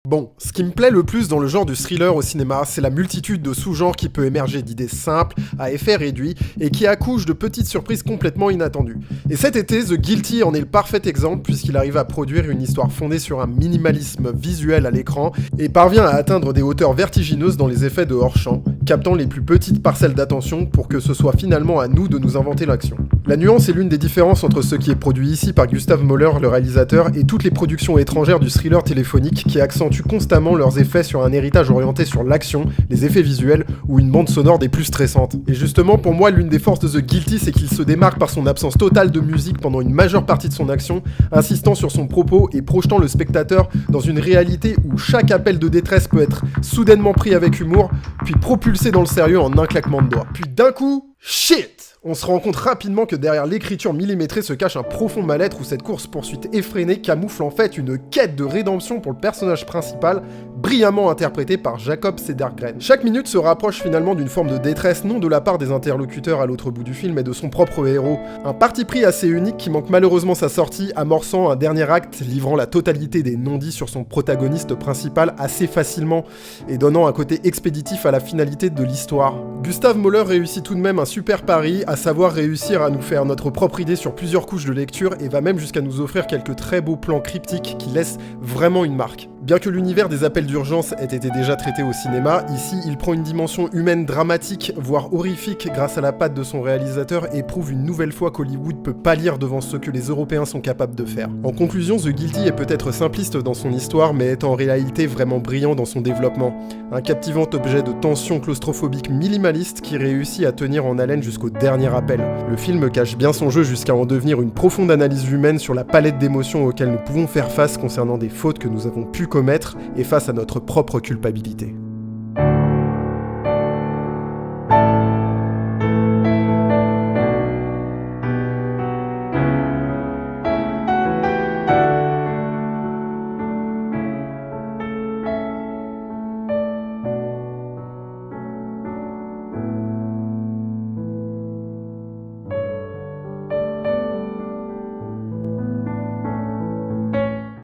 Bon, ce qui me plaît le plus dans le genre du thriller au cinéma, c'est la multitude de sous-genres qui peut émerger d'idées simples, à effet réduit, et qui accouchent de petites surprises complètement inattendues. Et cet été, The Guilty en est le parfait exemple, puisqu'il arrive à produire une histoire fondée sur un minimalisme visuel à l'écran, et parvient à atteindre des hauteurs vertigineuses dans les effets de hors-champ, captant les plus petites parcelles d'attention pour que ce soit finalement à nous de nous inventer l'action. La nuance est l'une des différences entre ce qui est produit ici par Gustav Möller, le réalisateur, et toutes les productions étrangères du thriller téléphonique qui accentuent constamment leurs effets sur un héritage orienté sur l'action, les effets visuels ou une bande sonore des plus stressantes. Et justement, pour moi, l'une des forces de The Guilty, c'est qu'il se démarque par son absence totale de musique pendant une majeure partie de son action, insistant sur son propos et projetant le spectateur dans une réalité où chaque appel de détresse peut être soudainement pris avec humour, puis propulsé dans le sérieux en un claquement de doigts. Puis d'un coup, shit! On se rend compte rapidement que derrière l'écriture millimétrée se cache un profond mal-être où cette course-poursuite effrénée camoufle en fait une quête de rédemption pour le personnage principal, brillamment interprété par Jacob Cedergren. Chaque minute se rapproche finalement d'une forme de détresse, non de la part des interlocuteurs à l'autre bout du film, mais de son propre héros. Un parti pris assez unique qui manque malheureusement sa sortie, amorçant un dernier acte livrant la totalité des non-dits sur son protagoniste principal assez facilement, et donnant un côté expéditif à la finalité de l'histoire. Gustav Möller réussit tout de même un super pari, à savoir réussir à nous faire notre propre idée sur plusieurs couches de lecture et va même jusqu'à nous offrir quelques très beaux plans cryptiques qui laissent vraiment une marque. Bien que l'univers des appels d'urgence ait été déjà traité au cinéma, ici il prend une dimension humaine dramatique, voire horrifique grâce à la patte de son réalisateur et prouve une nouvelle fois qu'Hollywood peut pâlir devant ce que les Européens sont capables de faire. En conclusion, The Guilty est peut-être simpliste dans son histoire, mais est en réalité vraiment brillant dans son développement. Un captivant objet de tension claustrophobique minimaliste qui réussit à tenir en haleine jusqu'au dernier appel. Le film cache bien son jeu jusqu'à en devenir une profonde analyse humaine sur la palette d'émotions auxquelles nous pouvons faire face concernant des fautes que nous avons pu commettre et face à notre propre culpabilité.